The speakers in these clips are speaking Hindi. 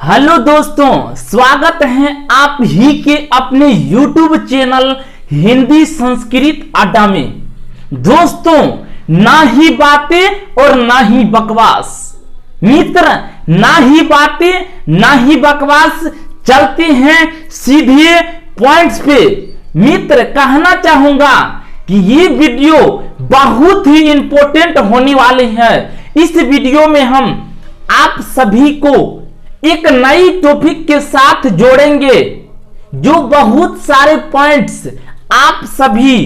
हेलो दोस्तों, स्वागत है आप ही के अपने YouTube चैनल हिंदी संस्कृत अड्डा में। दोस्तों, ना ही बातें और ना ही बकवास मित्र, ना ही बातें ना ही बकवास, चलते हैं सीधे पॉइंट्स पे। मित्र, कहना चाहूंगा कि ये वीडियो बहुत ही इंपॉर्टेंट होने वाली है। इस वीडियो में हम आप सभी को एक नई टॉपिक के साथ जोड़ेंगे, जो बहुत सारे पॉइंट्स आप सभी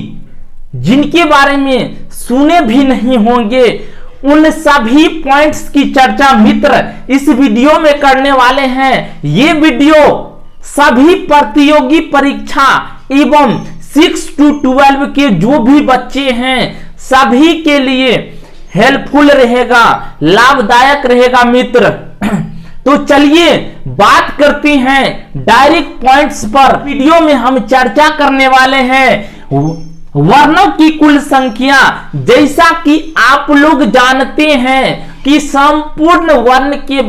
जिनके बारे में सुने भी नहीं होंगे, उन सभी पॉइंट्स की चर्चा मित्र इस वीडियो में करने वाले हैं। ये वीडियो सभी प्रतियोगी परीक्षा एवं 6 to 12 के जो भी बच्चे हैं सभी के लिए हेल्पफुल रहेगा, लाभदायक रहेगा मित्र। तो चलिए बात करते हैं डायरेक्ट पॉइंट्स पर। वीडियो में हम चर्चा करने वाले हैं वर्णों की कुल संख्या। जैसा कि आप लोग जानते हैं कि संपूर्ण वर्ण के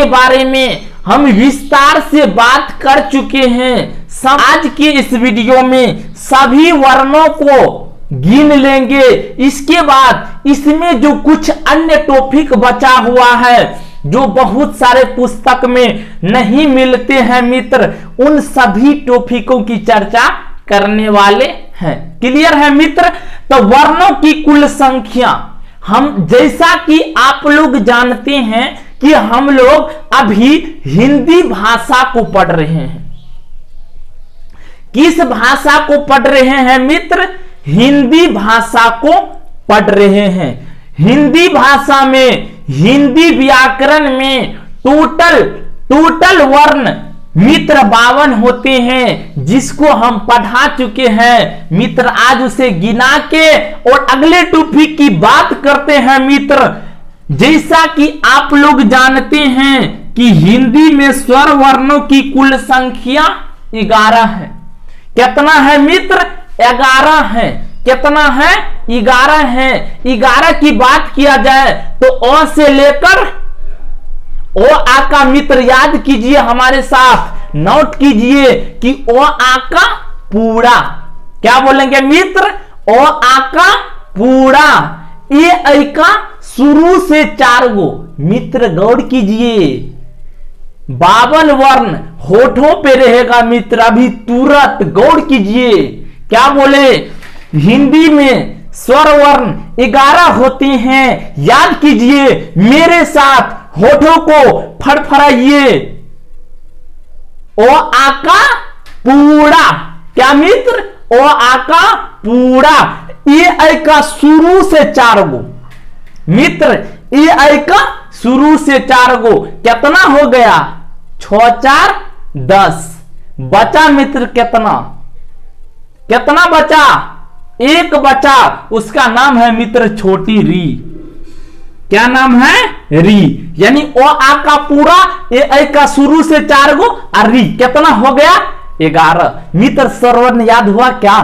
बारे में हम विस्तार से बात कर चुके हैं। आज के इस वीडियो में सभी वर्णों को गिन लेंगे। इसके बाद इसमें जो कुछ अन्य टॉपिक बचा हुआ है जो बहुत सारे पुस्तक में नहीं मिलते हैं मित्र, उन सभी टॉपिकों की चर्चा करने वाले हैं। क्लियर है मित्र? तो वर्णों की कुल संख्या, हम जैसा कि आप लोग जानते हैं कि हम लोग अभी हिंदी भाषा को पढ़ रहे हैं। किस भाषा को पढ़ रहे हैं मित्र? हिंदी भाषा को पढ़ रहे हैं। हिंदी भाषा में, हिंदी व्याकरण में टोटल वर्ण मित्र 52 होते हैं, जिसको हम पढ़ा चुके हैं मित्र। आज उसे गिना के और अगले टॉपिक की बात करते हैं मित्र। जैसा कि आप लोग जानते हैं कि हिंदी में स्वर वर्णों की कुल संख्या 11 है। कितना है मित्र? 11 है। कितना है? 11 है। 11 की बात किया जाए तो अ से लेकर ओ आ का मित्र याद कीजिए, हमारे साथ नोट कीजिए कि ओ आ का पूरा। क्या बोलेंगे मित्र? ओ आ का पूरा। ए ऐ का शुरू से 4 गो मित्र, गौर कीजिए। 52 वर्ण होठों पे रहेगा मित्र, अभी तुरंत गौर कीजिए। क्या बोले? हिंदी में स्वर वर्ण 11 होते हैं। याद कीजिए मेरे साथ, होठों को फड़फड़ाइए। ओ आ का पूरा। क्या मित्र? ओ आ का पूरा। ए ऐ का शुरू से 4 गो मित्र, ए ऐ का शुरू से 4 गो। कितना हो गया? 6 4 10। बचा मित्र कितना? कितना बचा? एक बचा, उसका नाम है मित्र छोटी री। क्या नाम है? री। यानी ओ आ का पूरा, ए ऐ का शुरू से 4 गो और री। कितना हो गया? 11 मित्र। स्वरवर्ण याद हुआ क्या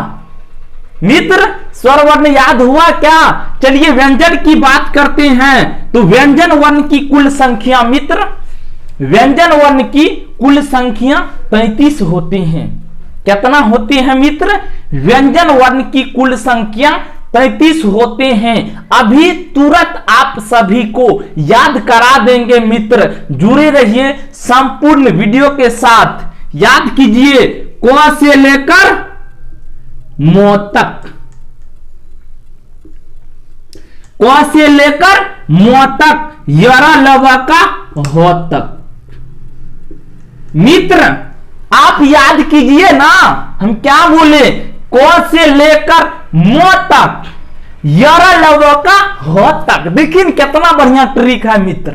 मित्र? स्वरवर्ण याद हुआ क्या? चलिए व्यंजन की बात करते हैं। तो व्यंजन वर्ण की कुल संख्या मित्र, व्यंजन वर्ण की कुल संख्या 33 होती हैं। कितना होते हैं मित्र? व्यंजन वर्ण की कुल संख्या 33 होते हैं। अभी तुरंत आप सभी को याद करा देंगे मित्र, जुड़े रहिए संपूर्ण वीडियो के साथ। याद कीजिए क से लेकर म तक, क से लेकर म तक, यरा लवा का हो तक मित्र। आप याद कीजिए ना, हम क्या बोले? क से लेकर म तक, यरा लव का हो तक। देखिए कितना बढ़िया ट्रिक है मित्र।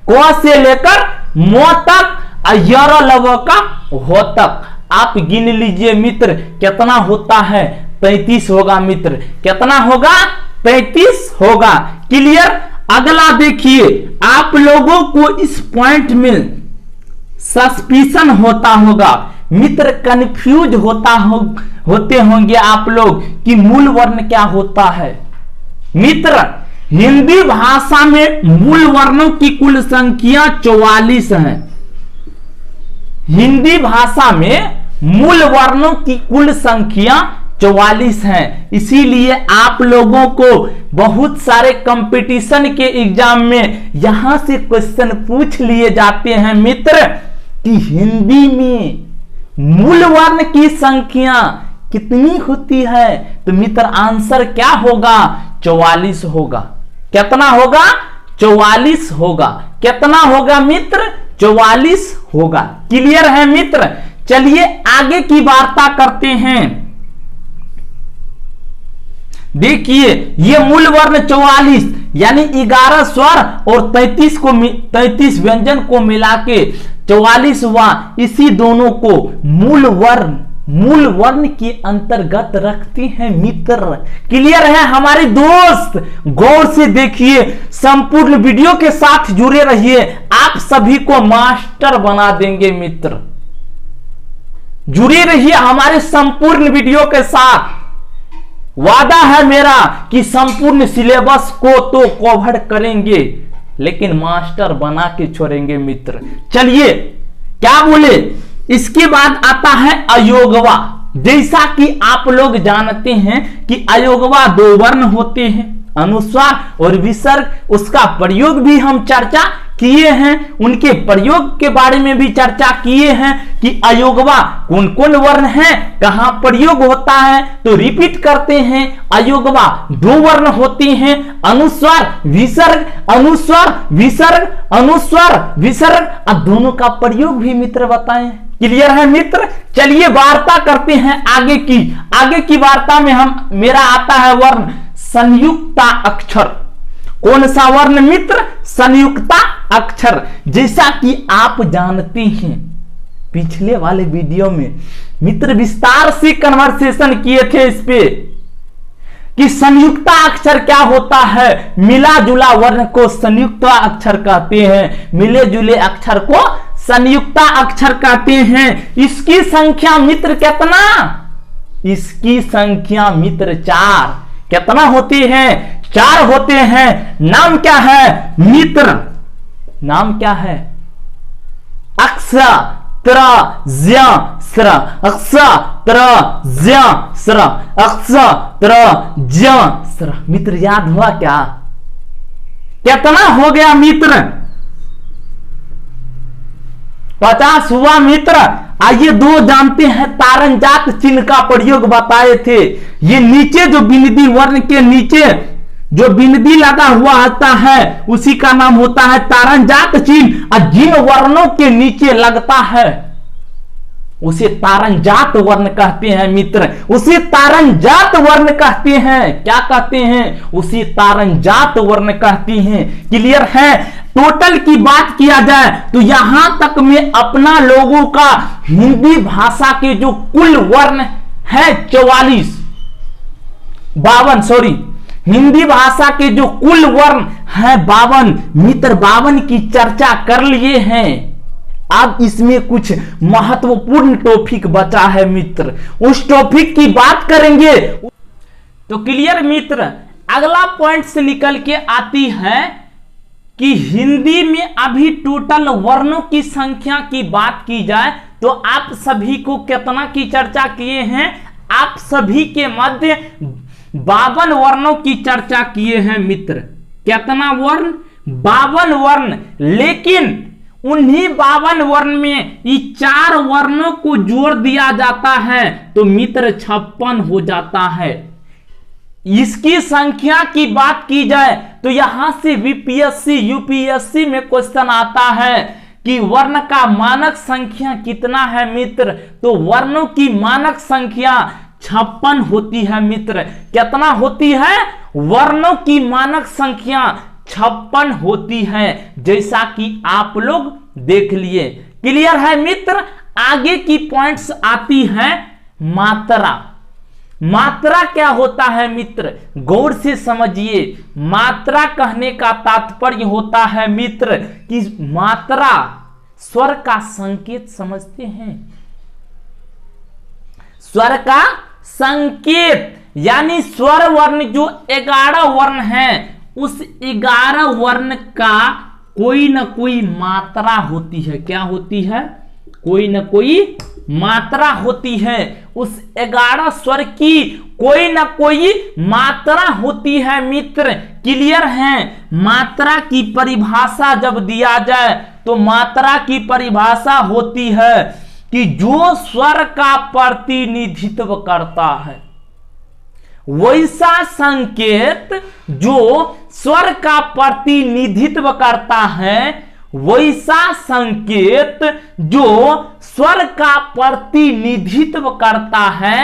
क से लेकर म तक, यरा लव का हो तक। आप गिन लीजिए मित्र कितना होता है? 33 होगा मित्र। कितना होगा? 33 होगा। क्लियर? अगला देखिए, आप लोगों को इस पॉइंट में सस्पिशन होता होगा मित्र, कंफ्यूज होते होंगे आप लोग कि मूल वर्ण क्या होता है मित्र। हिंदी भाषा में मूल वर्णों की कुल संख्या 44 है। हिंदी भाषा में मूल वर्णों की कुल संख्या 44 है। इसीलिए आप लोगों को बहुत सारे कंपटीशन के एग्जाम में यहां से क्वेश्चन पूछ लिए जाते हैं मित्र कि हिंदी में मूल वर्ण की संख्या कितनी होती है। तो मित्र आंसर क्या होगा? 44 होगा। कितना होगा? 44 होगा। कितना होगा मित्र? 44 होगा। क्लियर है मित्र? चलिए आगे की वार्ता करते हैं। देखिए ये मूल वर्ण 44 यानी 11 स्वर और 33 व्यंजन को मिला के 44वां, इसी दोनों को मूल वर्ण के अंतर्गत रखते हैं मित्र। क्लियर है हमारे दोस्त? गौर से देखिए, संपूर्ण वीडियो के साथ जुड़े रहिए, आप सभी को मास्टर बना देंगे मित्र। जुड़े रहिए हमारे संपूर्ण वीडियो के साथ। वादा है मेरा कि संपूर्ण सिलेबस को तो कवर करेंगे, लेकिन मास्टर बना के छोड़ेंगे मित्र। चलिए क्या बोले, इसके बाद आता है अयोगवा। जैसा कि आप लोग जानते हैं कि अयोगवा 2 वर्ण होते हैं, अनुस्वार और विसर्ग। उसका प्रयोग भी हम चर्चा किए हैं, उनके प्रयोग के बारे में भी चर्चा किए हैं कि अयोगवा कौन कौन वर्ण है, कहां प्रयोग होता है। तो रिपीट करते हैं, अयोगवा 2 वर्ण होते हैं, अनुस्वार विसर्ग, अनुस्वार विसर्ग, अनुस्वार विसर्ग। अब दोनों का प्रयोग भी मित्र बताएं। क्लियर है मित्र? चलिए वार्ता करते हैं आगे की वार्ता में मेरा आता है वर्ण संयुक्ता अक्षर। कौन सा वर्ण मित्र? संयुक्ता अक्षर। जैसा कि आप जानते हैं पिछले वाले वीडियो में मित्र विस्तार से कन्वर्सेशन किए थे इस पे कि संयुक्ता अक्षर क्या होता है। मिला जुला वर्ण को संयुक्ता अक्षर कहते हैं, मिले जुले अक्षर को संयुक्ता अक्षर कहते हैं। इसकी संख्या मित्र कितना? इसकी संख्या मित्र 4। कितना होती है? 4 होते हैं। नाम क्या है मित्र? नाम क्या है? अक्षत्र ज्य स्र, अक्षत्र ज्य स्र, अक्षत्र ज्य स्र। मित्र याद हुआ क्या? कितना हो गया मित्र? 50 हुआ मित्र। आइए 2 जानते हैं तारंजात चिन्ह का प्रयोग बताए थे। ये नीचे जो बिंदी वर्ण के नीचे जो बिंदी लगा हुआ होता है उसी का नाम होता है तारंजात चिन्ह, और जिन वर्णों के नीचे लगता है उसे तारंजात वर्ण कहते हैं मित्र। उसे तारंजात वर्ण कहते हैं। क्या कहते हैं? उसे तारंजात वर्ण कहते हैं। क्लियर है? टोटल की बात किया जाए तो यहां तक में अपना लोगों का हिंदी भाषा के जो कुल वर्ण है 52 सॉरी, हिंदी भाषा के जो कुल वर्ण है 52 मित्र। 52 की चर्चा कर लिए हैं। अब इसमें कुछ महत्वपूर्ण टॉपिक बचा है मित्र, उस टॉपिक की बात करेंगे। तो क्लियर मित्र, अगला पॉइंट से निकल के आती है कि हिंदी में अभी टोटल वर्णों की संख्या की बात की जाए तो आप सभी को कितना की चर्चा किए हैं? आप सभी के मध्य 52 वर्णों की चर्चा किए हैं मित्र। कितना वर्ण? 52 वर्ण। लेकिन उन्हीं 52 वर्ण में ये 4 वर्णों को जोड़ दिया जाता है तो मित्र 56 हो जाता है। इसकी संख्या की बात की जाए तो यहां से बीपीएससी यूपीएससी में क्वेश्चन आता है कि वर्ण का मानक संख्या कितना है मित्र। तो वर्णों की मानक संख्या 56 होती है मित्र। कितना होती है? वर्णों की मानक संख्या 56 होती है, जैसा कि आप लोग देख लिए। क्लियर है मित्र? आगे की पॉइंट्स आती है मात्रा। मात्रा क्या होता है मित्र? गौर से समझिए। मात्रा कहने का तात्पर्य होता है मित्र कि मात्रा स्वर का संकेत समझते हैं। स्वर का संकेत यानी स्वर वर्ण जो 11 वर्ण हैं उस 11 वर्ण का कोई ना कोई मात्रा होती है। क्या होती है? कोई ना कोई मात्रा होती है। उस 11 स्वर की कोई ना कोई मात्रा होती है मित्र। क्लियर है? मात्रा की परिभाषा जब दिया जाए तो मात्रा की परिभाषा होती है कि जो स्वर का प्रतिनिधित्व करता है, वैसा संकेत जो स्वर का प्रतिनिधित्व करता है, वैसा संकेत जो स्वर का प्रतिनिधित्व करता है,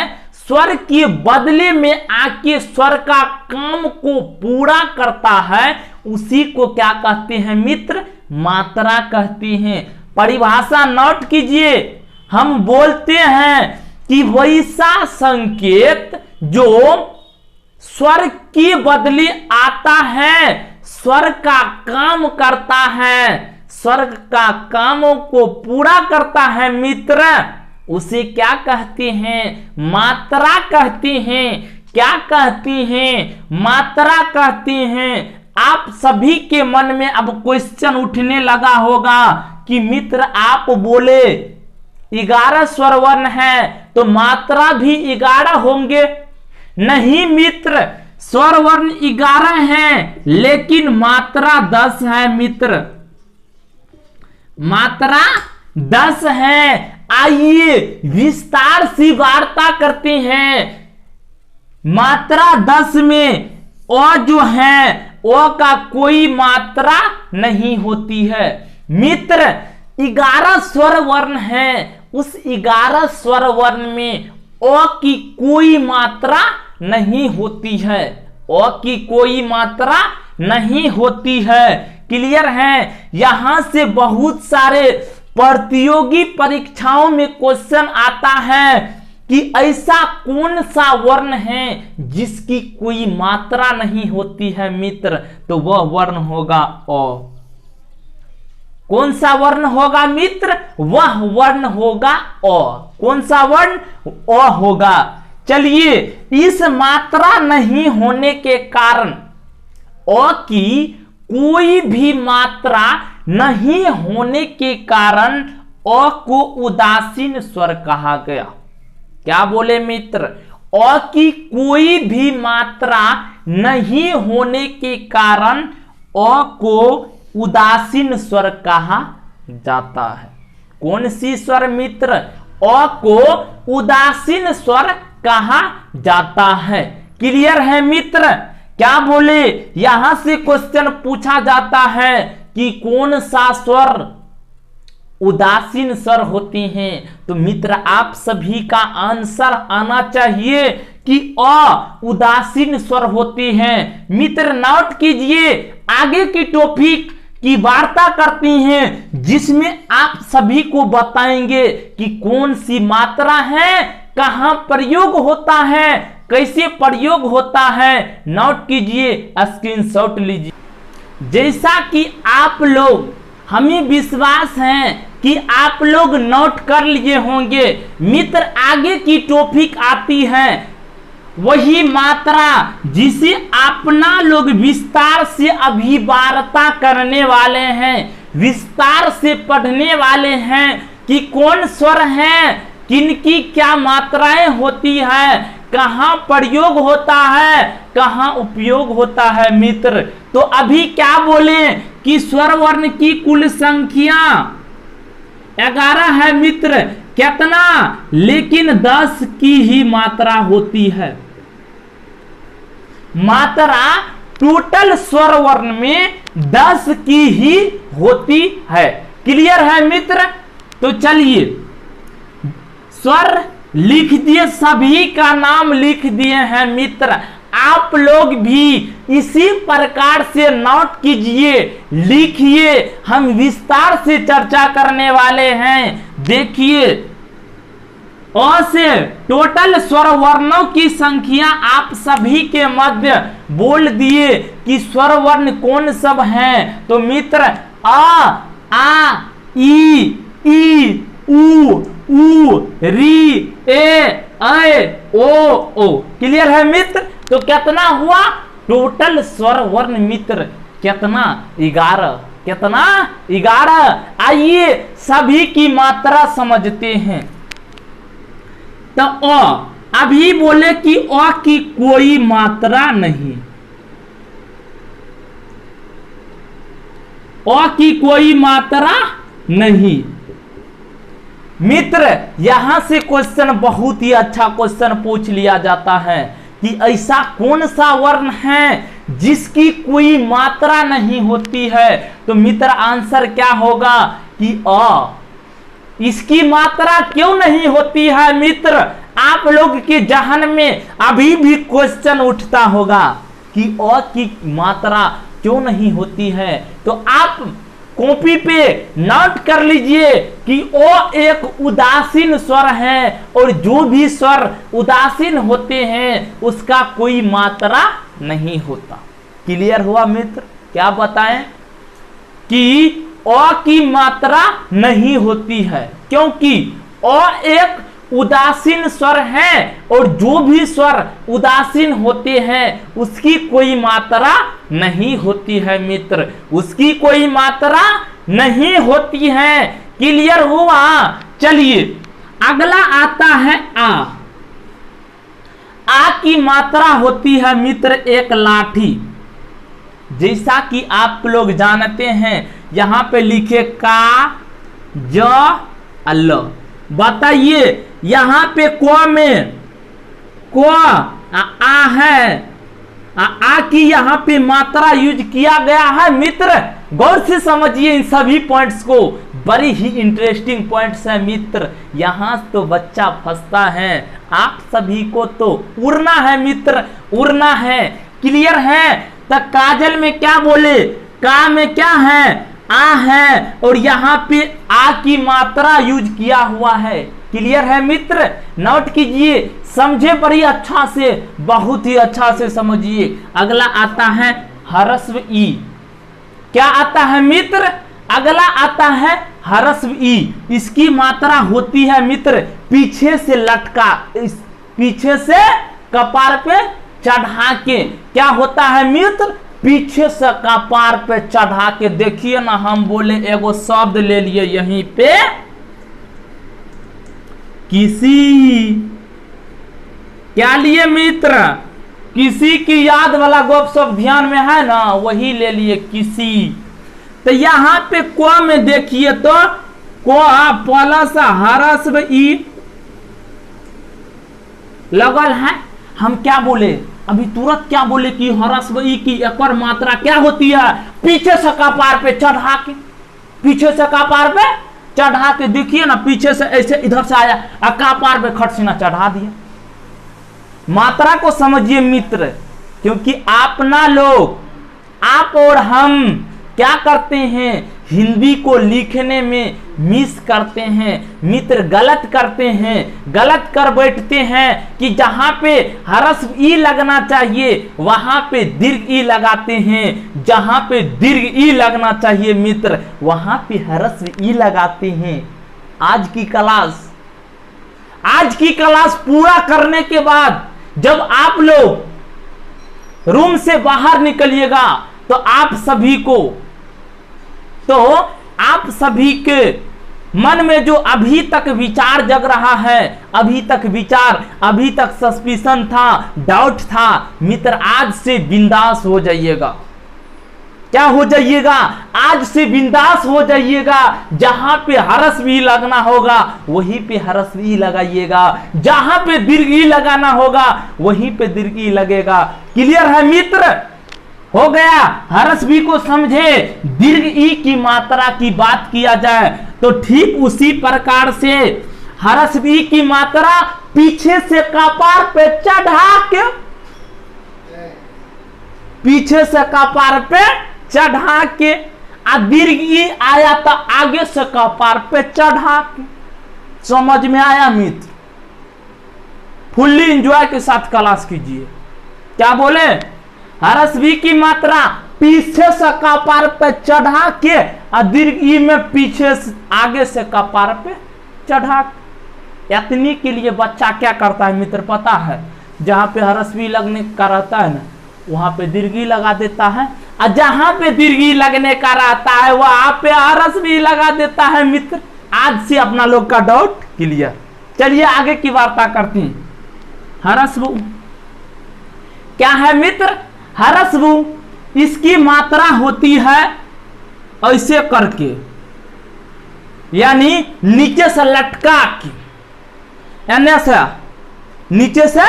स्वर के बदले में आके स्वर का काम को पूरा करता है, उसी को क्या कहते हैं मित्र? मात्रा कहते हैं। परिभाषा नोट कीजिए। हम बोलते हैं कि वैसा संकेत जो स्वर के बदले आता है, स्वर का काम करता है, स्वर का कामों को पूरा करता है मित्र, उसे क्या कहते हैं? मात्रा कहते हैं। क्या कहते हैं? मात्रा कहते हैं। आप सभी के मन में अब क्वेश्चन उठने लगा होगा कि मित्र आप बोले 11 स्वर वर्ण है तो मात्रा भी 11 होंगे। नहीं मित्र, स्वर वर्ण 11 हैं लेकिन मात्रा 10 है मित्र। मात्रा 10 है। आइए विस्तार से वार्ता करते हैं। मात्रा 10 में ओ जो है ओ का कोई मात्रा नहीं होती है मित्र। 11 स्वर वर्ण है, उस 11 स्वर वर्ण में ओ की कोई मात्रा नहीं होती है। ओ की कोई मात्रा नहीं होती है। क्लियर है? यहां से बहुत सारे प्रतियोगी परीक्षाओं में क्वेश्चन आता है कि ऐसा कौन सा वर्ण है जिसकी कोई मात्रा नहीं होती है मित्र, तो वह वर्ण होगा ओ। कौन सा वर्ण होगा मित्र? वह वर्ण होगा ओ। कौन सा वर्ण? ओ होगा। चलिए, इस मात्रा नहीं होने के कारण, ओ की कोई भी मात्रा नहीं होने के कारण ओ को उदासीन स्वर कहा गया। क्या बोले मित्र? ओ की कोई भी मात्रा नहीं होने के कारण ओ को उदासीन स्वर कहा जाता है। कौन सी स्वर मित्र? ओ को उदासीन स्वर कहा जाता है। क्लियर है मित्र? क्या बोले? यहां से क्वेश्चन पूछा जाता है कि कौन सा स्वर उदासीन स्वर होते हैं, तो मित्र आप सभी का आंसर आना चाहिए कि अ उदासीन स्वर होते हैं। मित्र नोट कीजिए, आगे की टॉपिक की वार्ता करती हैं जिसमें आप सभी को बताएंगे कि कौन सी मात्रा है, कहां प्रयोग होता है, कैसे प्रयोग होता है। नोट कीजिए, स्क्रीनशॉट लीजिए। जैसा कि आप लोग, हमें विश्वास है कि आप लोग नोट कर लिए होंगे। मित्र आगे की टॉपिक आती है वही मात्रा जिसे अपना लोग विस्तार से अभी वार्ता करने वाले हैं, विस्तार से पढ़ने वाले हैं कि कौन स्वर है, किनकी क्या मात्राएं होती है, कहां प्रयोग होता है, कहां उपयोग होता है मित्र। तो अभी क्या बोले कि स्वर वर्ण की कुल संख्या 11 है मित्र। कितना? लेकिन 10 की ही मात्रा होती है। मात्रा टोटल स्वर वर्ण में 10 की ही होती है। क्लियर है मित्र? तो चलिए स्वर लिख दिए, सभी का नाम लिख दिए हैं मित्र। आप लोग भी इसी प्रकार से नोट कीजिए, लिखिए, हम विस्तार से चर्चा करने वाले हैं। देखिए, अ से टोटल स्वर वर्णों की संख्या आप सभी के मध्य बोल दिए कि स्वर वर्ण कौन सब हैं। तो मित्र आ, ई, उ, री, ए, ऐ, ओ। क्लियर है मित्र? तो कितना हुआ? टोटल स्वर वर्ण मित्र कितना? 11। कितना? 11। आइए सभी की मात्रा समझते हैं। तो अ, अभी बोले कि अ की कोई मात्रा नहीं, अ की कोई मात्रा नहीं। मित्र यहां से क्वेश्चन बहुत ही अच्छा क्वेश्चन पूछ लिया जाता है कि ऐसा कौन सा वर्ण है जिसकी कोई मात्रा नहीं होती है। तो मित्र आंसर क्या होगा कि अ। इसकी मात्रा क्यों नहीं होती है मित्र? आप लोग के जहन में अभी भी क्वेश्चन उठता होगा कि अ की मात्रा क्यों नहीं होती है। तो आप कॉपी पे नोट कर लीजिए कि ओ एक उदासीन स्वर है और जो भी स्वर उदासीन होते हैं उसका कोई मात्रा नहीं होता। क्लियर हुआ मित्र? क्या बताएं कि अ की मात्रा नहीं होती है क्योंकि अ एक उदासीन स्वर है और जो भी स्वर उदासीन होते हैं उसकी कोई मात्रा नहीं होती है मित्र, उसकी कोई मात्रा नहीं होती है। क्लियर हुआ? चलिए अगला आता है आ। आ की मात्रा होती है मित्र एक लाठी। जैसा कि आप लोग जानते हैं यहां पे लिखे का ज अल। बताइए यहां पे क में क आ है, आ की यहां पे मात्रा यूज किया गया है मित्र। गौर से समझिए इन सभी पॉइंट्स को, बड़ी ही इंटरेस्टिंग पॉइंट्स है मित्र। यहां तो बच्चा फंसता है, आप सभी को तो उड़ना है मित्र, उड़ना है। क्लियर है? तो काजल में क्या बोले? का में क्या है? आ है और यहाँ पे आ की मात्रा यूज किया हुआ है। क्लियर है मित्र? नोट कीजिए, समझे बड़ी अच्छा से, बहुत ही अच्छा से समझिए। अगला आता है ह्रस्व ई। क्या आता है मित्र? अगला आता है ह्रस्व ई। इसकी मात्रा होती है मित्र पीछे से लटका, पीछे से कपार पे चढ़ा के। क्या होता है मित्र? पीछे से कपार पे चढ़ा के। देखिए ना, हम बोले एगो शब्द ले लिए यहीं पे, किसी। क्या लिए मित्र? किसी की याद वाला गप सब ध्यान में है ना, वही ले लिए किसी। तो यहां पे क में देखिए तो क प्लस ह्रस्व ई लगल है। हम क्या बोले अभी तुरंत? क्या बोले कि ह्रस्व ई की एक और मात्रा क्या होती है? पीछे से कपार पे चढ़ा के, पीछे से कपार पे चढ़ा के। देखिए ना, पीछे से ऐसे इधर से आया और कपार पे खट सीना चढ़ा दिया। मात्रा को समझिए मित्र, क्योंकि अपना लोग, आप और हम क्या करते हैं, हिंदी को लिखने में मिस करते हैं मित्र, गलत करते हैं, गलत कर बैठते हैं कि जहां पे ह्रस्व ई लगना चाहिए वहां पे दीर्घ ई लगाते हैं, जहां पे दीर्घ ई लगना चाहिए मित्र वहां पे ह्रस्व ई लगाते हैं। आज की क्लास पूरा करने के बाद जब आप लोग रूम से बाहर निकलिएगा तो आप सभी के मन में जो अभी तक विचार जग रहा है, अभी तक सस्पिशन था, डाउट था मित्र, आज से बिंदास हो जाइएगा। क्या हो जाइएगा? आज से बिंदास हो जाइएगा। जहां पे ह्रस्व ई लगना होगा वहीं पे ह्रस्व ई लगाइएगा, जहां पे दीर्घ ई लगाना होगा वहीं पे दीर्घ ई लगेगा। क्लियर है मित्र? हो गया। ह्रस्व ई को समझे। दीर्घ ई की मात्रा की बात किया जाए तो ठीक उसी प्रकार से ह्रस्व ई की मात्रा पीछे से कपार पे चढ़ा के, पीछे से कपार पे चढ़ा के, दीर्घ ई आया तो आगे से कपार पे चढ़ा के। समझ में आया मित्र? फुल्ली एंजॉय के साथ क्लास कीजिए। क्या बोले? ह्रस्व ई की मात्रा पीछे से कपार पे चढ़ा के, दीर्घ ई में पीछे से आगे से कपार पे चढ़ा के। इतनी के लिए बच्चा क्या करता है मित्र पता है? जहां पे ह्रस्व ई लगने का रहता है ना, वहां पे दीर्घी लगा देता है, और जहां पे दीर्घी लगने का रहता है वहां पे हरस भी लगा देता है मित्र। आज से अपना लोग का डाउट क्लियर। चलिए आगे की वार्ता करते हैं। हरस्व क्या है मित्र? हरस्व इसकी मात्रा होती है ऐसे करके, यानी नीचे से लटका के, यानी से नीचे से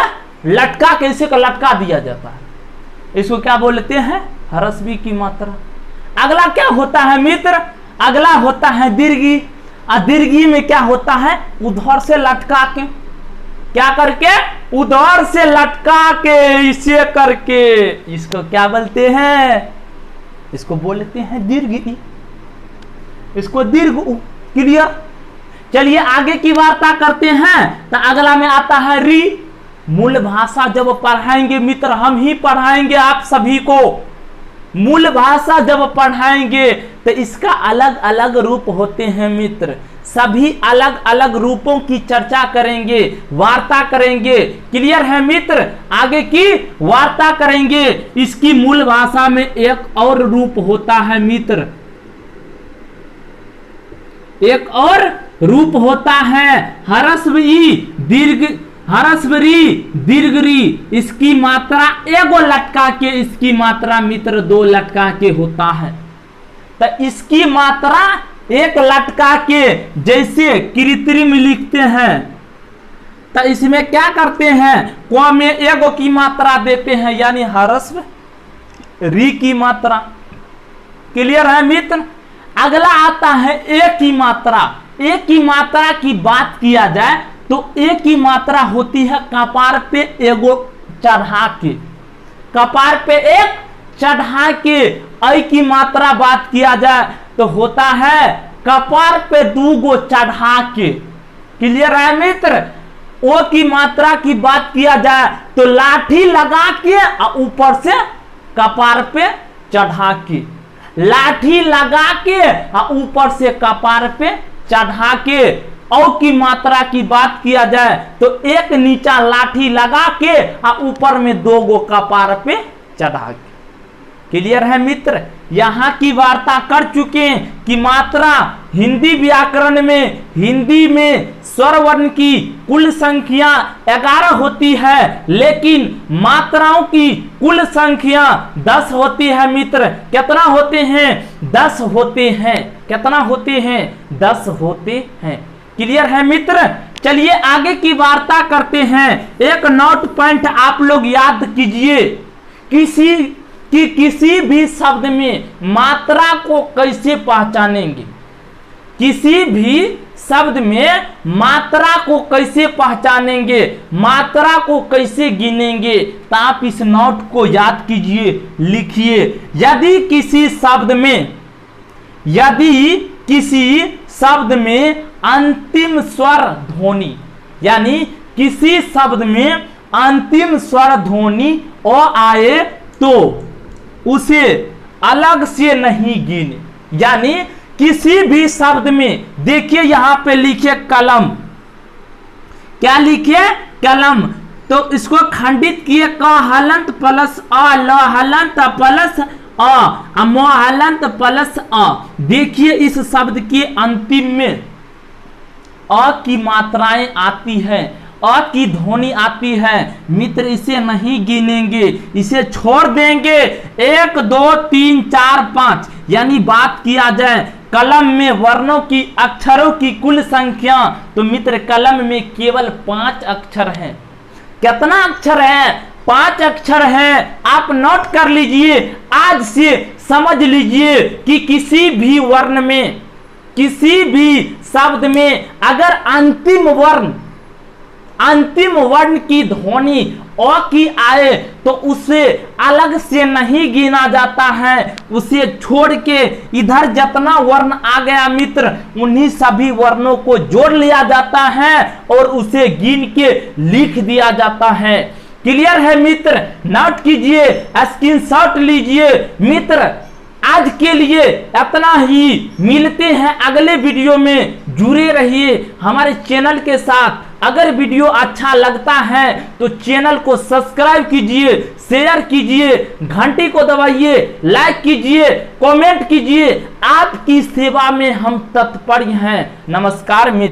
लटका के इसे को लटका दिया जाता है, इसको क्या बोलते हैं? हरस्वी की मात्रा। अगला क्या होता है मित्र? अगला होता है दीर्घी। और दीर्घी में क्या होता है? उधर से लटका के, क्या करके? उधर से लटका के इसे करके, इसको क्या बोलते हैं? इसको बोलते हैं दीर्घी, इसको दीर्घ। क्लियर? चलिए आगे की वार्ता करते हैं। तो अगला में आता है री। मूल भाषा जब पढ़ाएंगे मित्र, हम ही पढ़ाएंगे आप सभी को। मूल भाषा जब पढ़ाएंगे तो इसका अलग अलग रूप होते हैं मित्र। सभी अलग अलग रूपों की चर्चा करेंगे, वार्ता करेंगे। क्लियर है मित्र? आगे की वार्ता करेंगे। इसकी मूल भाषा में एक और रूप होता है मित्र, एक और रूप होता है हरस्व ई दीर्घ, हरस्वरी दीर्घरी। इसकी मात्रा एगो लटका के, इसकी मात्रा मित्र दो लटका के होता है। तो इसकी मात्रा एक लटका के, जैसे कृत्रिम लिखते हैं तो इसमें क्या करते हैं? क में एगो की मात्रा देते हैं, यानी हरस्व री की मात्रा। क्लियर है मित्र? अगला आता है ए की मात्रा। ए की मात्रा की बात किया जाए तो ए की मात्रा होती है कपार पे एगो चढ़ा के, कपार पे एक चढ़ा के। ऐ की मात्रा बात किया जाए तो होता है कपार पे दूगो चढ़ा के। क्लियर है मित्र? ओ की मात्रा की बात किया जाए तो लाठी लगा के और ऊपर से कपार पे चढ़ा के, लाठी लगा के और ऊपर से कपार पे चढ़ा के। औ की मात्रा की बात किया जाए तो एक नीचा लाठी लगा के और ऊपर में दो गो कपार पे चढ़ा के। क्लियर है मित्र? यहाँ की वार्ता कर चुके हैं कि मात्रा हिंदी व्याकरण में, हिंदी में स्वर वर्ण की कुल संख्या 11 होती है, लेकिन मात्राओं की कुल संख्या 10 होती है मित्र। कितना होते हैं? 10 होते हैं। कितना होते हैं? 10 होते हैं। क्लियर है मित्र? चलिए आगे की वार्ता करते हैं। एक नोट पॉइंट आप लोग याद कीजिए, किसी भी शब्द में मात्रा को कैसे पहचानेंगे, किसी भी शब्द में मात्रा को कैसे पहचानेंगे, मात्रा को कैसे गिनेंगे, तो आप इस नोट को याद कीजिए, लिखिए। यदि किसी शब्द में अंतिम स्वर ध्वनि, यानी किसी शब्द में अंतिम स्वर ध्वनि ओ आए तो उसे अलग से नहीं गिने। यानी किसी भी शब्द में, देखिए यहां पे लिखे कलम, क्या लिखे? कलम। तो इसको खंडित किए, क हलंत प्लस अ, ल हलंत प्लस अ, म हलंत प्लस अ। देखिए इस शब्द के अंतिम में अ की मात्राएं आती है, अ की ध्वनि आती है मित्र। इसे नहीं गिनेंगे, इसे छोड़ देंगे। 1 2 3 4 5, यानी बात किया जाए कलम में वर्णों की, अक्षरों की कुल संख्या, तो मित्र कलम में केवल 5 अक्षर हैं। कितना अक्षर है? 5 अक्षर हैं। आप नोट कर लीजिए, आज से समझ लीजिए कि किसी भी वर्ण में, किसी भी शब्द में अगर अंतिम वर्ण की ध्वनि अ की आए तो उसे अलग से नहीं गिना जाता है, उसे छोड़ के इधर जितना वर्ण आ गया मित्र, उन्हीं सभी वर्णों को जोड़ लिया जाता है और उसे गिन के लिख दिया जाता है। क्लियर है मित्र? नोट कीजिए, स्क्रीनशॉट लीजिए मित्र। आज के लिए इतना ही, मिलते हैं अगले वीडियो में। जुड़े रहिए हमारे चैनल के साथ। अगर वीडियो अच्छा लगता है तो चैनल को सब्सक्राइब कीजिए, शेयर कीजिए, घंटी को दबाइए, लाइक कीजिए, कमेंट कीजिए। आपकी सेवा में हम तत्पर हैं। नमस्कार मित्र।